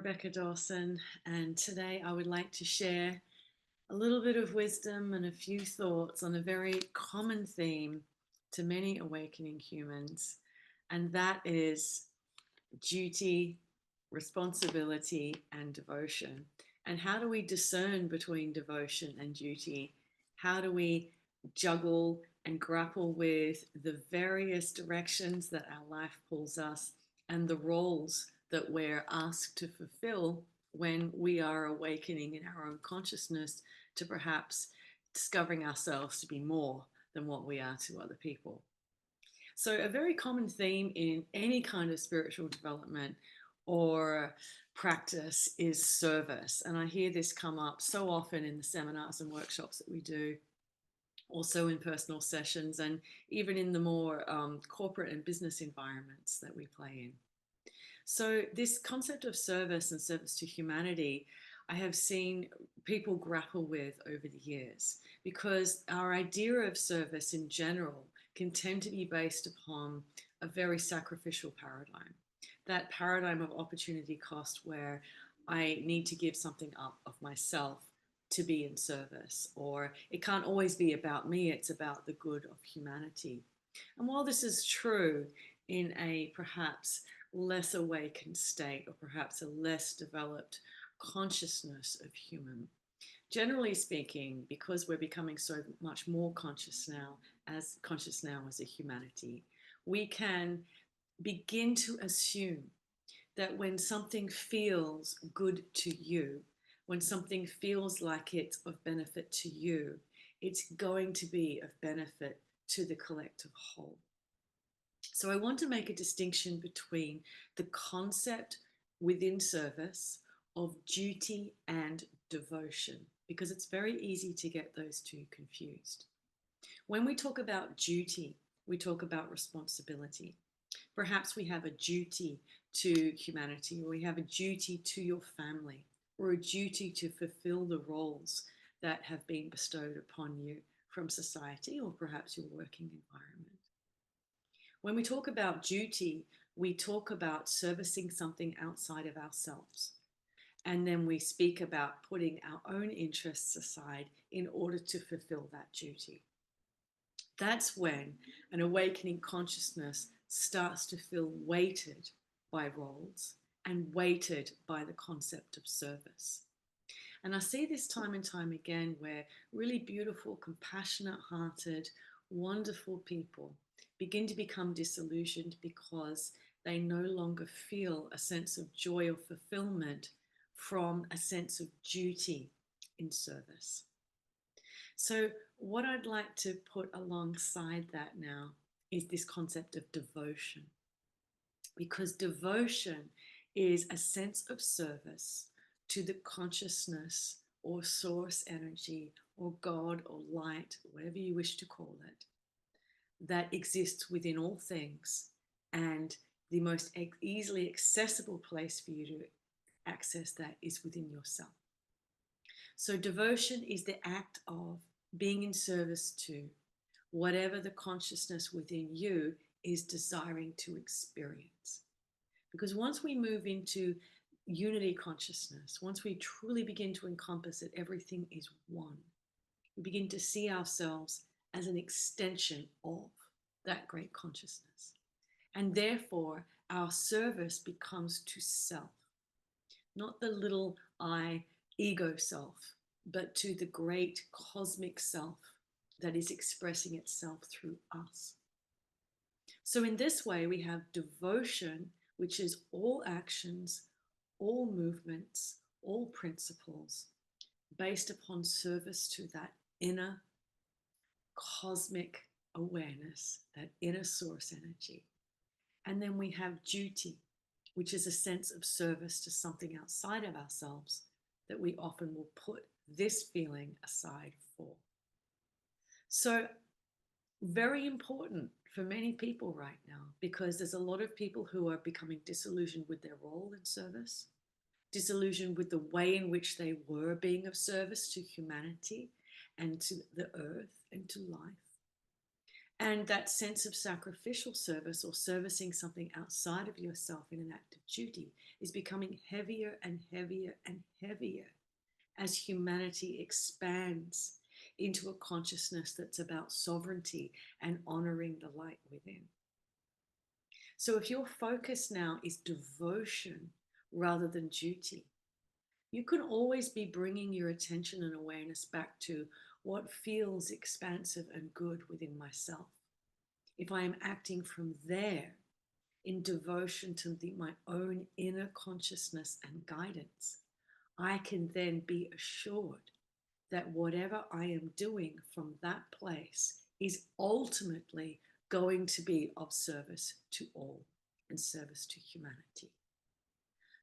Rebecca Dawson, and today I would like to share a little bit of wisdom and a few thoughts on a very common theme to many awakening humans, and that is duty, responsibility, and devotion. And how do we discern between devotion and duty? How do we juggle and grapple with the various directions that our life pulls us and the roles that we're asked to fulfill when we are awakening in our own consciousness to perhaps discovering ourselves to be more than what we are to other people? So, a very common theme in any kind of spiritual development or practice is service. And I hear this come up so often in the seminars and workshops that we do, also in personal sessions, and even in the more corporate and business environments that we play in. So, this concept of service and service to humanity, I have seen people grapple with over the years because our idea of service in general can tend to be based upon a very sacrificial paradigm. That paradigm of opportunity cost, where I need to give something up of myself to be in service, or it can't always be about me, it's about the good of humanity. And while this is true in a perhaps less awakened state, or perhaps a less developed consciousness of human, generally speaking, because we're becoming so much more conscious now as a humanity, we can begin to assume that when something feels good to you, when something feels like it's of benefit to you, it's going to be of benefit to the collective whole. So I want to make a distinction between the concept within service of duty and devotion, because it's very easy to get those two confused. When we talk about duty, we talk about responsibility. Perhaps we have a duty to humanity, or we have a duty to your family, or a duty to fulfill the roles that have been bestowed upon you from society or perhaps your working environment. When we talk about duty, we talk about servicing something outside of ourselves. And then we speak about putting our own interests aside in order to fulfill that duty. That's when an awakening consciousness starts to feel weighted by roles and weighted by the concept of service. And I see this time and time again where really beautiful, compassionate hearted, wonderful people begin to become disillusioned because they no longer feel a sense of joy or fulfillment from a sense of duty in service. So, what I'd like to put alongside that now is this concept of devotion, because devotion is a sense of service to the consciousness or source energy or God or light, whatever you wish to call it, that exists within all things, and the most easily accessible place for you to access that is within yourself. So devotion is the act of being in service to whatever the consciousness within you is desiring to experience. Because once we move into unity consciousness, once we truly begin to encompass that everything is one, we begin to see ourselves as an extension of that great consciousness. And therefore, our service becomes to self, not the little I ego self, but to the great cosmic self that is expressing itself through us. So in this way, we have devotion, which is all actions, all movements, all principles based upon service to that inner cosmic awareness, that inner source energy. And then we have duty, which is a sense of service to something outside of ourselves that we often will put this feeling aside for. So, very important for many people right now, because there's a lot of people who are becoming disillusioned with their role in service, disillusioned with the way in which they were being of service to humanity and to the earth and to life. And that sense of sacrificial service or servicing something outside of yourself in an act of duty is becoming heavier and heavier and heavier as humanity expands into a consciousness that's about sovereignty and honoring the light within. So if your focus now is devotion rather than duty, you can always be bringing your attention and awareness back to what feels expansive and good within myself. If I am acting from there in devotion to my own inner consciousness and guidance, I can then be assured that whatever I am doing from that place is ultimately going to be of service to all and service to humanity.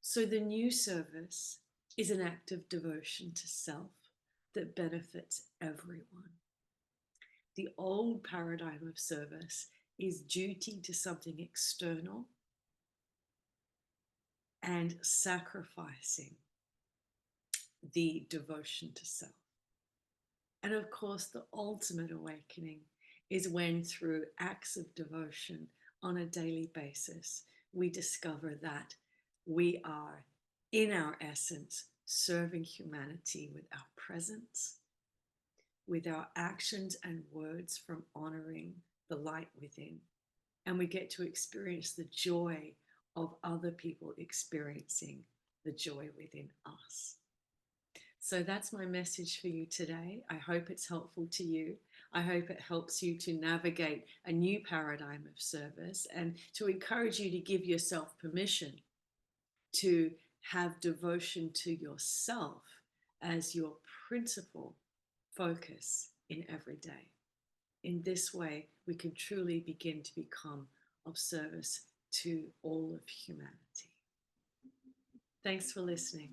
So the new service is an act of devotion to self that benefits everyone. The old paradigm of service is duty to something external and sacrificing the devotion to self. And of course, the ultimate awakening is when, through acts of devotion on a daily basis, we discover that we are, in our essence, serving humanity with our presence, with our actions and words from honoring the light within. And we get to experience the joy of other people experiencing the joy within us. So that's my message for you today. I hope it's helpful to you. I hope it helps you to navigate a new paradigm of service and to encourage you to give yourself permission to have devotion to yourself as your principal focus in every day. In this way, we can truly begin to become of service to all of humanity. Thanks for listening.